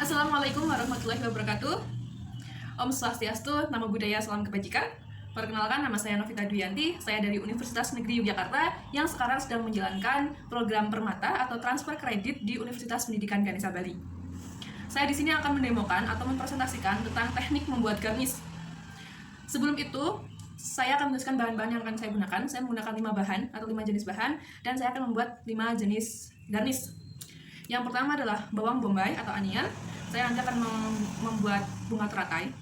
Assalamualaikum warahmatullahi wabarakatuh. Om Swastiastu, Namo Buddhaya, Salam Kebajikan. Perkenalkan, nama saya Novita Duyanti. Saya dari Universitas Negeri Yogyakarta yang sekarang sedang menjalankan program Permata atau transfer kredit di Universitas Pendidikan Ganesha Bali. Saya di sini akan mendemokan atau mempresentasikan tentang teknik membuat garnish. Sebelum itu, saya akan menuliskan bahan-bahan yang akan saya gunakan. Saya menggunakan 5 bahan atau 5 jenis bahan, dan saya akan membuat 5 jenis garnish. Yang pertama adalah bawang bombay atau onion. Saya nanti akan membuat bunga teratai.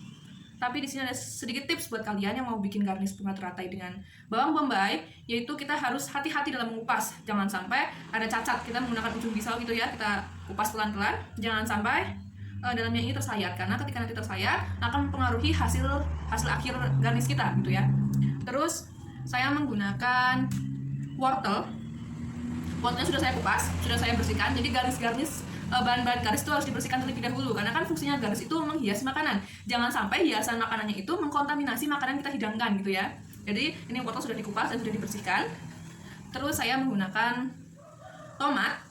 Tapi di sini ada sedikit tips buat kalian yang mau bikin garnish bunga teratai dengan bawang bombay, yaitu kita harus hati-hati dalam mengupas. Jangan sampai ada cacat. Kita menggunakan ujung pisau gitu ya, kita kupas pelan-pelan. Jangan sampai dalamnya ini tersayat, karena ketika nanti tersayat akan mempengaruhi hasil akhir garnish kita gitu ya. Terus saya menggunakan wortel. Wortelnya sudah saya kupas, sudah saya bersihkan. Jadi bahan-bahan garnish itu harus dibersihkan terlebih dahulu, karena kan fungsinya garnish itu menghias makanan. Jangan sampai hiasan makanannya itu mengkontaminasi makanan yang kita hidangkan gitu ya. Jadi ini wortel sudah dikupas dan sudah dibersihkan. Terus saya menggunakan tomat.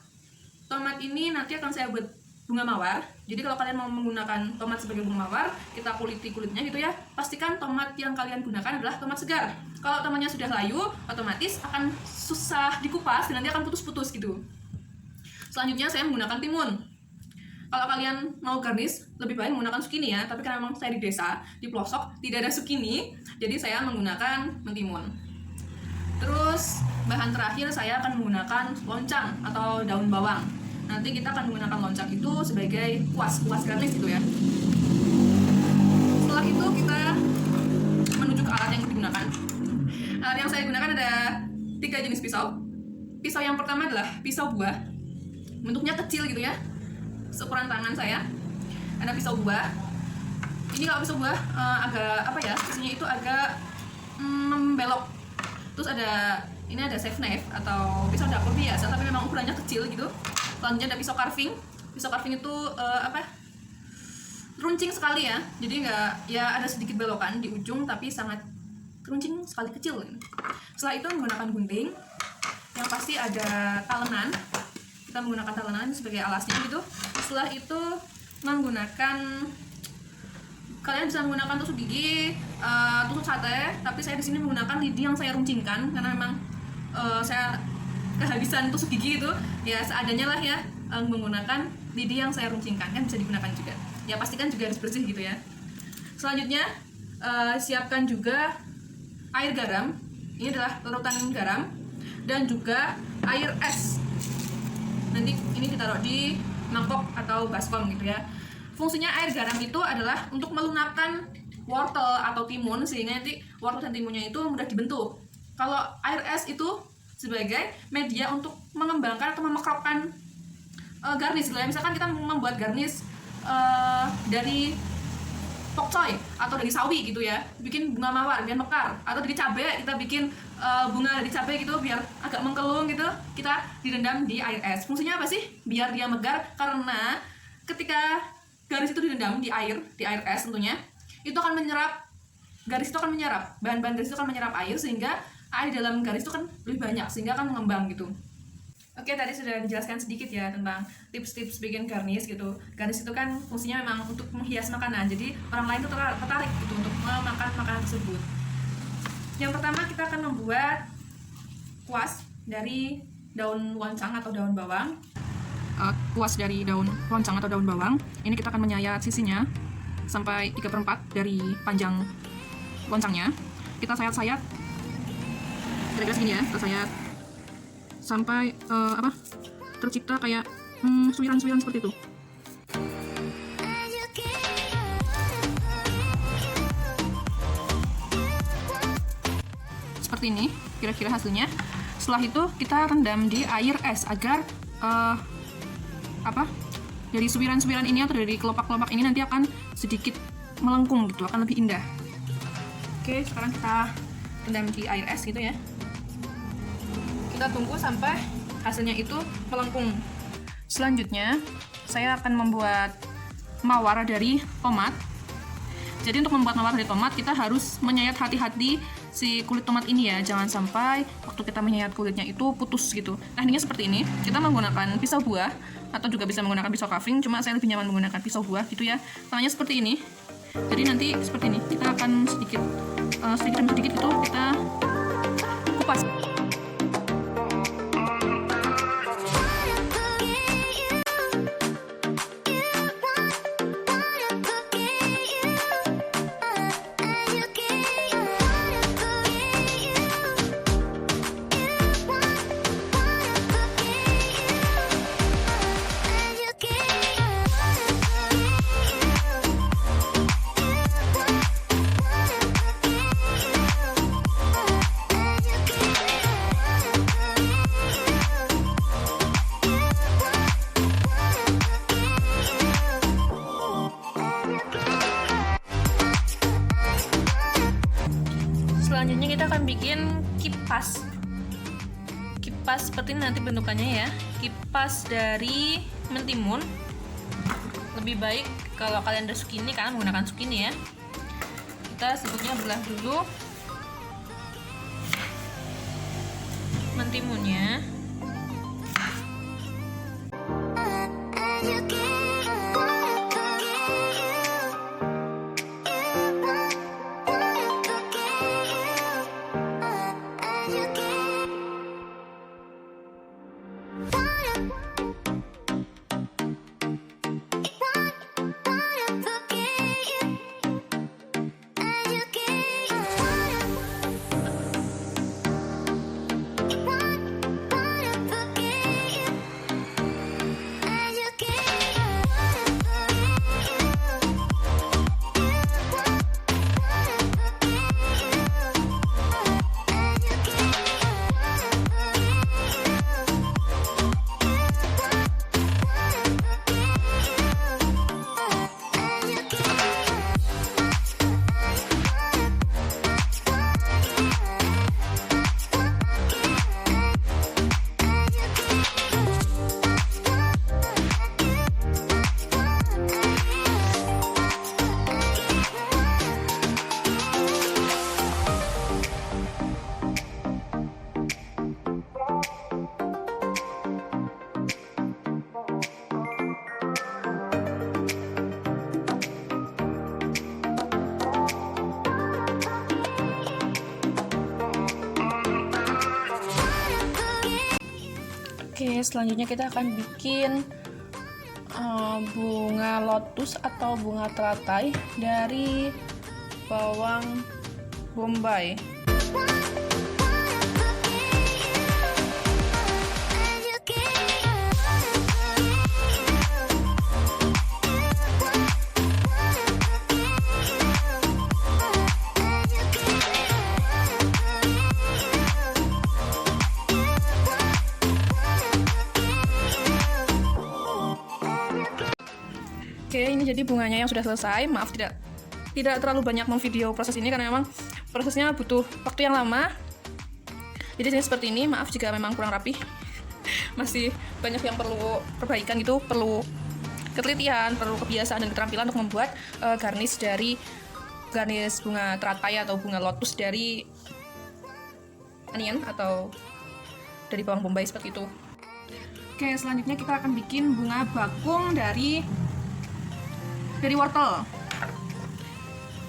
Tomat ini nanti akan saya buat bunga mawar. Jadi kalau kalian mau menggunakan tomat sebagai bunga mawar, kita kuliti kulitnya gitu ya. Pastikan tomat yang kalian gunakan adalah tomat segar. Kalau tomatnya sudah layu, otomatis akan susah dikupas dan nanti akan putus-putus gitu. Selanjutnya saya menggunakan timun. Kalau kalian mau garnish, lebih baik menggunakan zucchini ya. Tapi karena memang saya di desa, di pelosok, tidak ada zucchini, jadi saya menggunakan mentimun. Terus bahan terakhir saya akan menggunakan loncang atau daun bawang. Nanti kita akan menggunakan loncang itu sebagai kuas garnish gitu ya. Setelah itu kita menuju ke alat yang digunakan. Alat yang saya gunakan ada 3 jenis pisau. Pisau yang pertama adalah pisau buah. Bentuknya kecil gitu ya, seukuran tangan saya. Ada pisau buah. Ini kalau pisau buah agak sisinya itu agak membelok. Terus ada chef knife atau pisau dapur biasa, tapi memang ukurannya kecil gitu. Selanjutnya ada pisau carving. Pisau carving itu runcing sekali ya, jadi ada sedikit belokan di ujung, tapi sangat runcing sekali, kecil. Setelah itu menggunakan gunting. Yang pasti ada talenan. Kita menggunakan talenan sebagai alasnya gitu. Setelah itu kalian bisa menggunakan tusuk gigi, tusuk sate, tapi saya di sini menggunakan lidi yang saya runcingkan karena memang saya kehabisan tusuk gigi itu. Ya seadanya lah ya, menggunakan lidi yang saya runcingkan, kan bisa digunakan juga. Ya pastikan juga harus bersih gitu ya. Selanjutnya siapkan juga air garam. Ini adalah larutan garam dan juga air es. Nanti ini ditaruh di mangkok atau baskom gitu ya. Fungsinya air garam itu adalah untuk melunakkan wortel atau timun, sehingga nanti wortel dan timunnya itu mudah dibentuk. Kalau air es itu sebagai media untuk mengembangkan atau memekropkan garnish gitu ya. Misalkan kita membuat garnish dari pokcoy atau dari sawi gitu ya, bikin bunga mawar biar mekar, atau dari cabai kita bikin bunga dari cabai gitu biar agak mengkelung gitu, kita direndam di air es. Fungsinya apa sih? Biar dia megar, karena ketika garis itu direndam di air es tentunya, itu akan menyerap, garis itu akan menyerap, bahan-bahan garis itu akan menyerap air, sehingga air dalam garis itu kan lebih banyak, sehingga akan mengembang gitu. Oke, tadi sudah dijelaskan sedikit ya tentang tips-tips bikin garnish gitu. Garnish itu kan fungsinya memang untuk menghias makanan, jadi orang lain tuh tertarik gitu untuk memakan makanan tersebut. Yang pertama kita akan membuat kuas dari daun loncang atau daun bawang. Kuas dari daun loncang atau daun bawang, ini kita akan menyayat sisinya sampai 3/4 dari panjang loncangnya. Kita sayat-sayat kira-kira segini ya, kita sayat sampai tercipta kayak suiran-suiran seperti itu. Seperti ini kira-kira hasilnya. Setelah itu kita rendam di air es agar dari suiran-suiran ini atau dari kelopak-kelopak ini nanti akan sedikit melengkung gitu, akan lebih indah. Oke, sekarang kita rendam di air es gitu ya. Kita tunggu sampai hasilnya itu melengkung. Selanjutnya saya akan membuat mawar dari tomat. Jadi untuk membuat mawar dari tomat kita harus menyayat hati-hati si kulit tomat ini ya, jangan sampai waktu kita menyayat kulitnya itu putus gitu. Tekniknya seperti ini, kita menggunakan pisau buah atau juga bisa menggunakan pisau carving, cuma saya lebih nyaman menggunakan pisau buah gitu ya. Tangannya seperti ini. Jadi nanti seperti ini, kita akan sedikit demi sedikit itu kita kupas. Selanjutnya kita akan bikin kipas seperti ini nanti bentukannya ya. Kipas dari mentimun. Lebih baik kalau kalian ada zucchini, kalian menggunakan zucchini ya. Kita sebutnya belah dulu mentimunnya. Oke, selanjutnya kita akan bikin bunga lotus atau bunga teratai dari bawang bombay. Oke, ini jadi bunganya yang sudah selesai. Maaf tidak terlalu banyak memvideo proses ini karena memang prosesnya butuh waktu yang lama. Jadi sini seperti ini. Maaf jika memang kurang rapi. Masih banyak yang perlu perbaikan gitu, perlu ketelitian, perlu kebiasaan dan keterampilan untuk membuat garnish bunga teratai atau bunga lotus dari onion atau dari bawang bombay seperti itu. Oke, selanjutnya kita akan bikin bunga bakung dari wortel.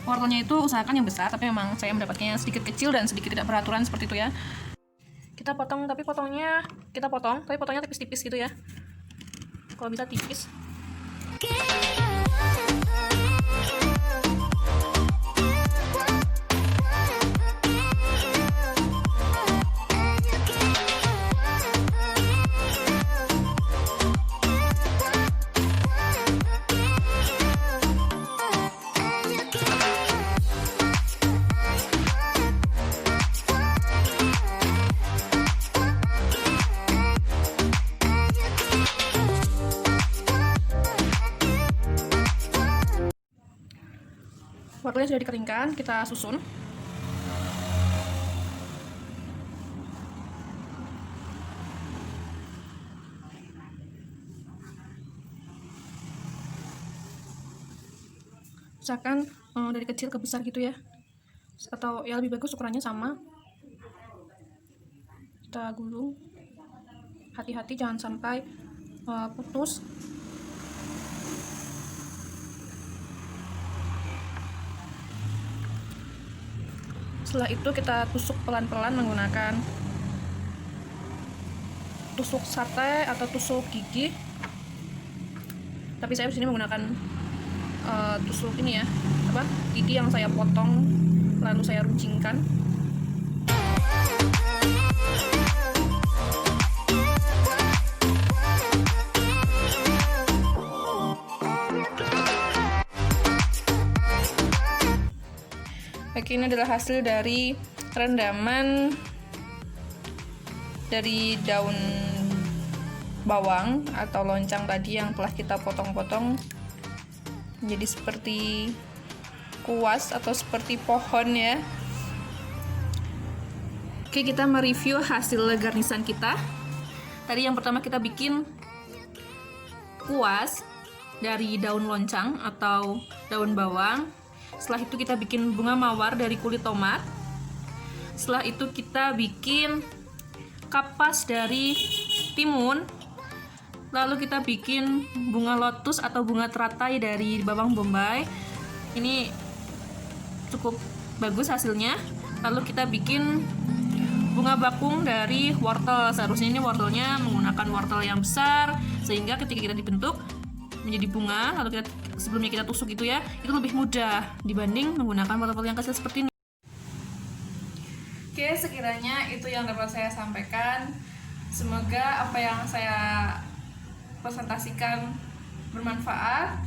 Wortelnya itu usahakan yang besar, tapi memang saya mendapatkannya sedikit kecil dan sedikit tidak beraturan seperti itu ya. Kita potong, tapi potongnya tipis-tipis gitu ya. Kalau bisa tipis. Wortelnya sudah dikeringkan, kita susun. Usahakan dari kecil ke besar gitu ya, atau ya lebih bagus ukurannya sama. Kita gulung, hati-hati jangan sampai putus. Setelah itu kita tusuk pelan-pelan menggunakan tusuk sate atau tusuk gigi. Tapi saya di sini menggunakan tusuk ini ya, gigi yang saya potong lalu saya runcingkan. Oke, ini adalah hasil dari rendaman dari daun bawang atau loncang tadi yang telah kita potong-potong menjadi seperti kuas atau seperti pohon ya. Oke, kita mereview hasil garnisan kita. Tadi yang pertama kita bikin kuas dari daun loncang atau daun bawang. Setelah itu kita bikin bunga mawar dari kulit tomat. Setelah itu kita bikin kapas dari timun. Lalu kita bikin bunga lotus atau bunga teratai dari bawang bombay. Ini cukup bagus hasilnya. Lalu kita bikin bunga bakung dari wortel. Seharusnya ini wortelnya menggunakan wortel yang besar, sehingga ketika kita dibentuk menjadi bunga, lalu sebelumnya kita tusuk itu ya, itu lebih mudah dibanding menggunakan wortel yang kecil seperti ini. Oke, sekiranya itu yang dapat saya sampaikan. Semoga apa yang saya presentasikan bermanfaat.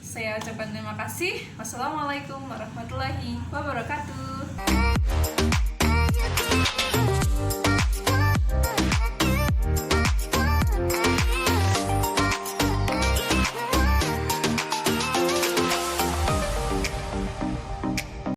Saya ucapkan terima kasih. Wassalamualaikum warahmatullahi wabarakatuh.